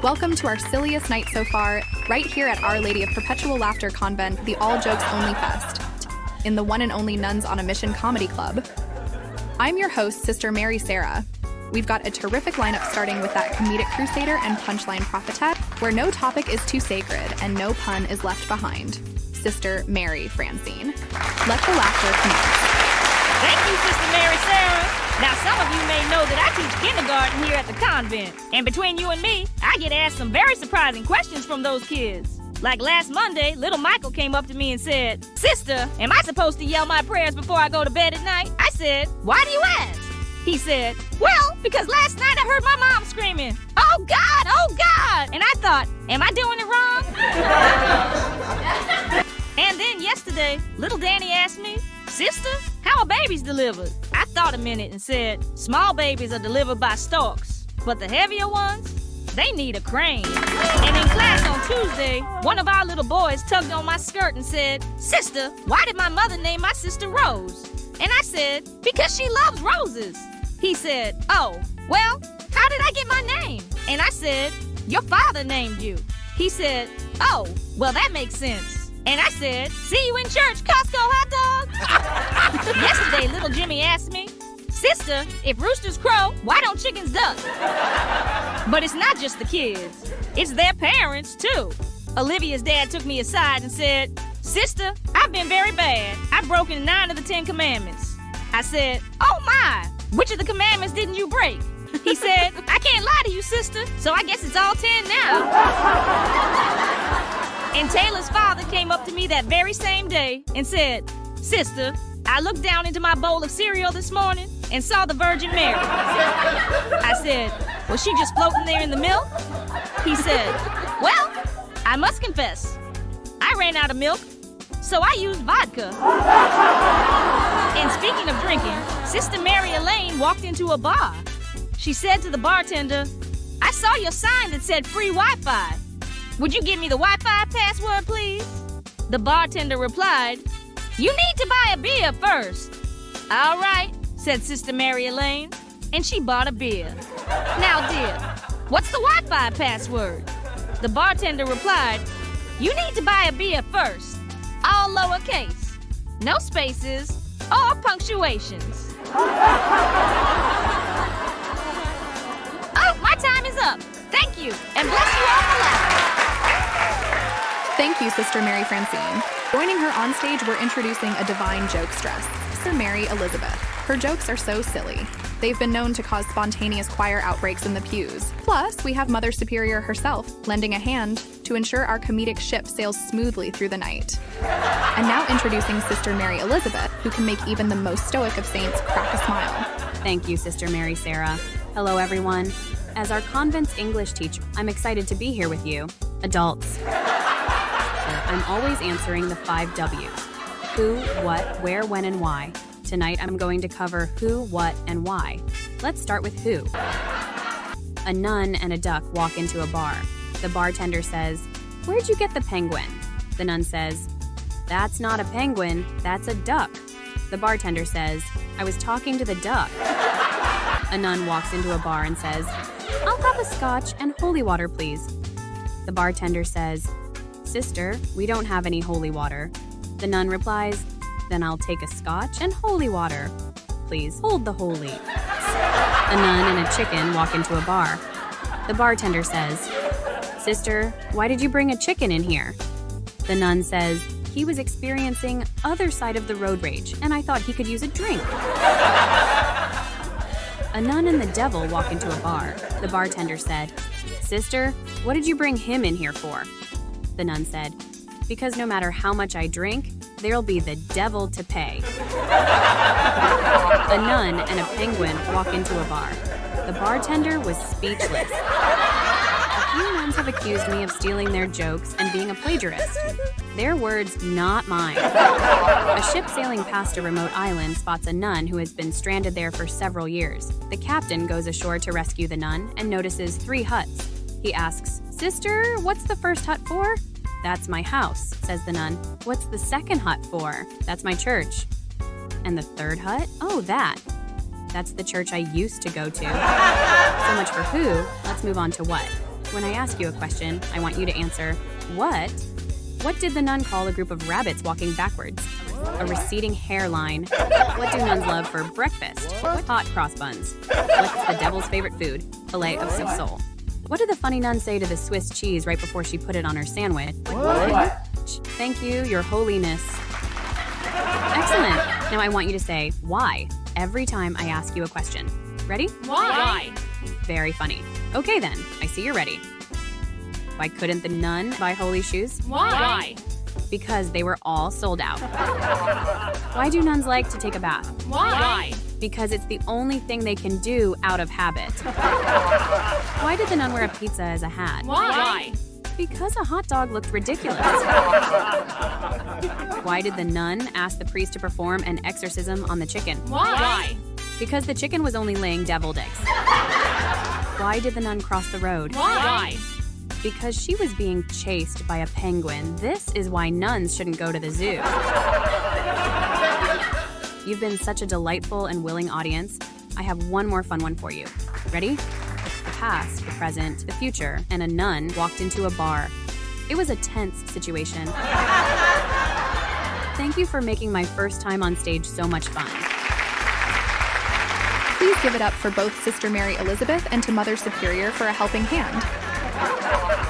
Welcome to our silliest night so far, right here at Our Lady of Perpetual Laughter Convent, the All Jokes Only Fest, in the one and only Nuns on a Mission Comedy Club. I'm your host, Sister Mary Sarah. We've got a terrific lineup starting with that comedic crusader and punchline prophetess, where no topic is too sacred and no pun is left behind. Sister Mary Francine. Let the laughter commence. Thank you, Sister Mary Sarah. Now, some of you may know that I teach kindergarten here at the convent. And between you and me, I get asked some very surprising questions from those kids. Like last Monday, little Michael came up to me and said, "Sister, am I supposed to yell my prayers before I go to bed at night?" I said, "Why do you ask?" He said, "Well, because last night I heard my mom screaming, 'Oh God, oh God!' And I thought, am I doing it wrong?" And then yesterday, little Danny asked me, "Sister, how are babies delivered?" I thought a minute and said, "Small babies are delivered by storks, but the heavier ones, they need a crane." And in class on Tuesday, one of our little boys tugged on my skirt and said, "Sister, why did my mother name my sister Rose?" And I said, "Because she loves roses." He said, "Oh, well, how did I get my name?" And I said, "Your father named you." He said, "Oh, well, that makes sense." And I said, "See you in church, Costco hot dog." Yesterday, little Jimmy asked me, "Sister, if roosters crow, why don't chickens duck?" But it's not just the kids. It's their parents, too. Olivia's dad took me aside and said, "Sister, I've been very bad. I've broken 9 of the 10 commandments." I said, "Oh my, which of the commandments didn't you break?" He said, "I can't lie to you, sister, so I guess it's all 10 now." And Taylor's father came up to me that very same day and said, "Sister, I looked down into my bowl of cereal this morning and saw the Virgin Mary." I said, "Was she just floating there in the milk?" He said, "Well, I must confess, I ran out of milk, so I used vodka." And speaking of drinking, Sister Mary Elaine walked into a bar. She said to the bartender, "I saw your sign that said free Wi-Fi. Would you give me the Wi-Fi password, please?" The bartender replied, "You need to buy a beer first." "All right," said Sister Mary Elaine, and she bought a beer. "Now, dear, what's the Wi-Fi password?" The bartender replied, "You need to buy a beer first. All lowercase, no spaces or punctuations." Oh, my time is up. Thank you, and bless you all for laughing. Thank you, Sister Mary Francine. Joining her on stage, we're introducing a divine jokestress, Sister Mary Elizabeth. Her jokes are so silly. They've been known to cause spontaneous choir outbreaks in the pews. Plus, we have Mother Superior herself lending a hand to ensure our comedic ship sails smoothly through the night. And now introducing Sister Mary Elizabeth, who can make even the most stoic of saints crack a smile. Thank you, Sister Mary Sarah. Hello, everyone. As our convent's English teacher, I'm excited to be here with you, adults. I'm always answering the 5 W's. Who, what, where, when, and why. Tonight, I'm going to cover who, what, and why. Let's start with who. A nun and a duck walk into a bar. The bartender says, "Where'd you get the penguin?" The nun says, "That's not a penguin, that's a duck." The bartender says, "I was talking to the duck." A nun walks into a bar and says, "I'll have a scotch and holy water, please." The bartender says, "Sister, we don't have any holy water." The nun replies, "Then I'll take a scotch and holy water. Please hold the holy." A nun and a chicken walk into a bar. The bartender says, "Sister, why did you bring a chicken in here?" The nun says, "He was experiencing other side of the road rage, and I thought he could use a drink." A nun and the devil walk into a bar. The bartender said, "Sister, what did you bring him in here for?" The nun said, "Because no matter how much I drink, there'll be the devil to pay." A nun and a penguin walk into a bar. The bartender was speechless. A few nuns have accused me of stealing their jokes and being a plagiarist. Their words, not mine. A ship sailing past a remote island spots a nun who has been stranded there for several years. The captain goes ashore to rescue the nun and notices 3 huts. He asks, "Sister, what's the first hut for?" "That's my house," says the nun. "What's the second hut for?" "That's my church." "And the third hut?" "Oh, that's the church I used to go to." So much for who, let's move on to what. When I ask you a question, I want you to answer, what? What did the nun call a group of rabbits walking backwards? A receding hairline. What do nuns love for breakfast? Hot cross buns. What's the devil's favorite food? Filet of sole. What did the funny nun say to the Swiss cheese right before she put it on her sandwich? What? Thank you, your holiness. Excellent. Now I want you to say, why? Every time I ask you a question. Ready? Why? Very funny. Okay then, I see you're ready. Why couldn't the nun buy holy shoes? Why? Because they were all sold out. Why do nuns like to take a bath? Why? Because it's the only thing they can do out of habit. Why did the nun wear a pizza as a hat? Why? Because a hot dog looked ridiculous. Why did the nun ask the priest to perform an exorcism on the chicken? Why? Because the chicken was only laying deviled eggs. Why did the nun cross the road? Why? Because she was being chased by a penguin. This is why nuns shouldn't go to the zoo. You've been such a delightful and willing audience. I have one more fun one for you. Ready? The past, the present, the future, and a nun walked into a bar. It was a tense situation. Thank you for making my first time on stage so much fun. Please give it up for both Sister Mary Elizabeth and to Mother Superior for a helping hand.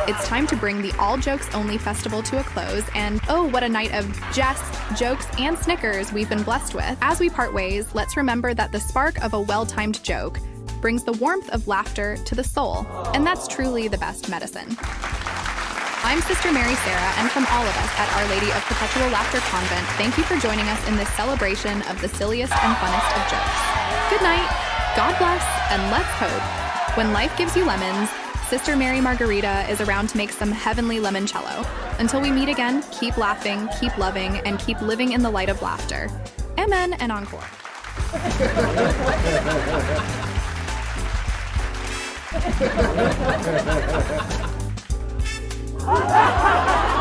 It's time to bring the All Jokes Only Festival to a close, and oh, what a night of jest, jokes, and snickers we've been blessed with. As we part ways, let's remember that the spark of a well-timed joke brings the warmth of laughter to the soul, and that's truly the best medicine. I'm Sister Mary Sarah, and from all of us at Our Lady of Perpetual Laughter Convent, thank you for joining us in this celebration of the silliest and funnest of jokes. Good night, God bless, and let's hope. When life gives you lemons, Sister Mary Margarita is around to make some heavenly limoncello. Until we meet again, keep laughing, keep loving, and keep living in the light of laughter. Amen and encore. Ha ha ha!